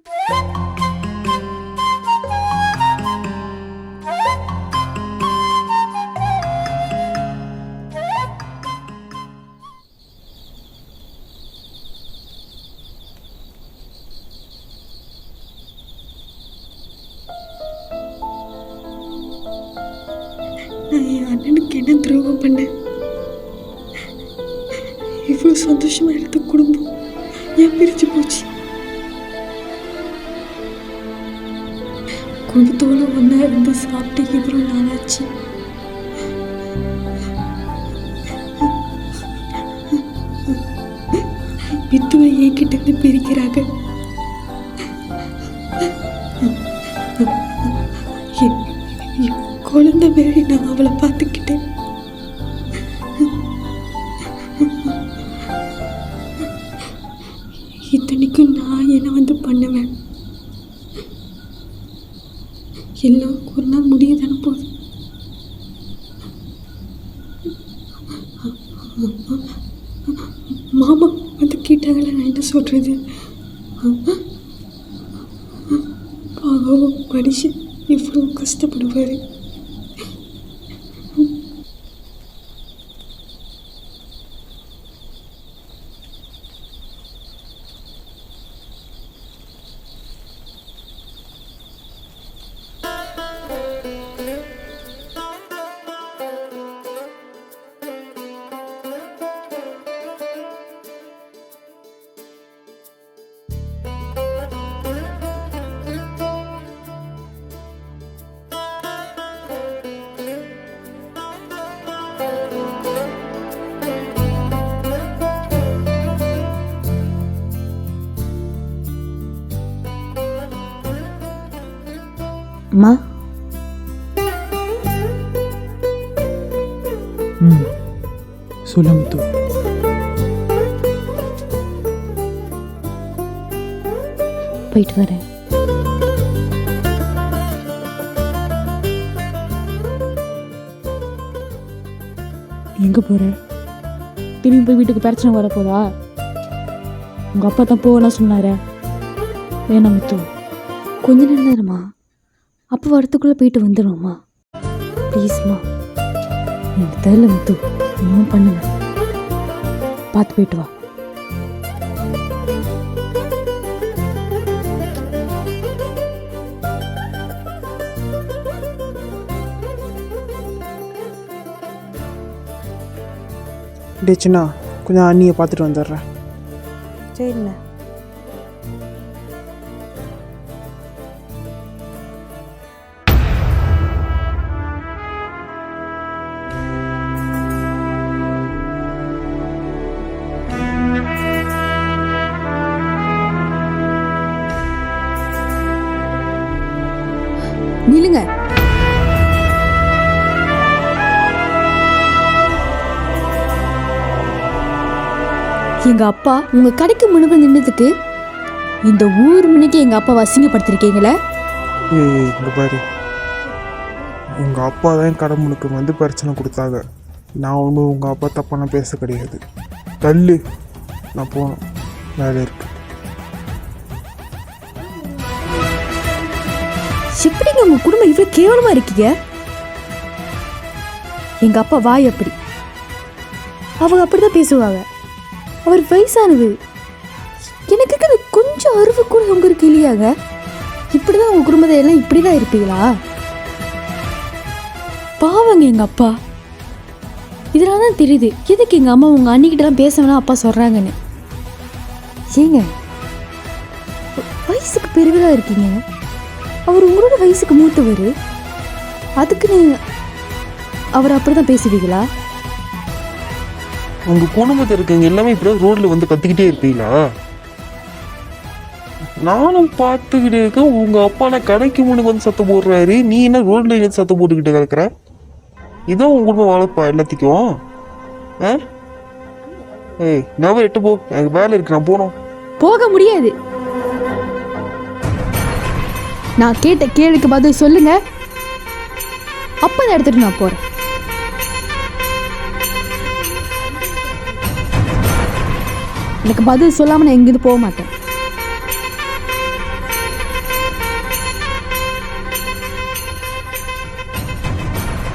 நான் என் அண்ணனுக்கு என்ன துரோகம் பண்ணேன்? இவ்வளோ சந்தோஷமா இருந்த குடும்பம் ஏன் பிரிச்சு போச்சு? குடும்பத்தோடு ஒன்றா இருந்து சாப்பிட்டு இவ்வளோ நாளாச்சு. வித்துவை என்கிட்ட இருந்து பிரிக்கிறாங்க. குழந்தை மாரி நான் அவளை பார்த்துக்கிட்டேன். இத்தனைக்கும் நான் என்ன வந்து பண்ணுவேன்? எல்லாம் ஒரு நாள் முடிய தானே போகுது. மாமா வந்து கேட்டாங்களே, நான் என்ன சொல்றது? மனுஷன் இவ்வளோ கஷ்டப்படுவார். அம்மா. சொல்லு முத்து. போயிட்டு வரேன். எங்க போற? திரும்பி போய் வீட்டுக்கு பிரச்சனை வரப்போதா? உங்க அப்பா தான் போகலாம் சொன்னார. வேணாம் முத்து, கொஞ்ச நேரமா அப்போ வரத்துக்குள்ளே போயிட்டு வந்துடும்மா. ப்ளீஸ்மா, எனக்கு தெரியல முத்து, இன்னும் பண்ணுங்க. பார்த்து போயிட்டு வா. டே சின்னா, கொஞ்சம் அண்ணியை பார்த்துட்டு வந்துடுறேன். சரிண்ணே. நில்லுங்க. எங்க அப்பா உங்க கடைக்கு முன்னாடி நின்னதுக்கு இந்த ஊர் மணிக்கு எங்க அப்பா அசிங்கப்படுத்திருக்கீங்களே. இங்கே பாரு, உங்கள் அப்பா தான் கடமுனுக்கு வந்து பிரச்சனை கொடுத்தாங்க. நான் ஒன்றும் உங்கள் அப்பா தப்பான பேச கிடையாது. தள்ளு, நான் போகணும், வேலை இருக்கு. எப்படிங்க உங்க குடும்பம் இவ்வளவு கேவலமா இருக்கீங்க? எங்க அப்பா வாய் அப்படி, அவங்க அப்படிதான் பேசுவாங்க. அவர் வயசானது. எனக்கு இருக்கிற கொஞ்சம் அறிவு கூட உங்களுக்கு இல்லையாங்க? இப்படிதான் உங்க குடும்பத்தை எல்லாம் இப்படிதான் இருப்பீங்களா? பாவங்க எங்க அப்பா. இதனால தான் தெரியுது எதுக்கு எங்க அம்மா உங்க அண்ணிக்கிட்டலாம் பேச வேணாம் அப்பா சொல்றாங்கன்னு. ஏங்க, வயசுக்கு பெரியவரா இருக்கீங்க, அவர் உங்களோட வயசுக்கு மூத்தவர், அதுக்கு அவர் அப்படிதான் பேசுவீங்களா? உங்க குடும்பத்தில் இருக்கவங்க எல்லாமே இப்படி ரோட்ல வந்து கத்திக்கிட்டே இருப்பீங்களா? நானும் பார்த்துக்கிட்டே இருக்கேன். உங்க அப்பா நான் கடைக்கு முன்னுக்கு வந்து சத்தம் போடுறாரு, நீ என்ன ரோட்ல இருந்து சத்தம் போட்டுக்கிட்டு கிடக்குற? இதான் உங்க குடும்பம் வளர்ப்பா எல்லாத்துக்கும்? ஏய், நான் எட்டு போ, எனக்கு வேலை இருக்கு, நான் போனோம். போக முடியாது. நான் கேட்ட கேள்விக்கு பதில் சொல்லுங்க, அப்பதான் எடுத்துட்டு நான் போறேன். எனக்கு பதில் சொல்லாம நான் எங்கிருந்து போக மாட்டேன்.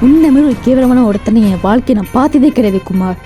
உன்ன மாதிரி ஒரு கேவலமான ஒருத்தனை என் வாழ்க்கையை நான் பார்த்ததே கிடையாது குமார்.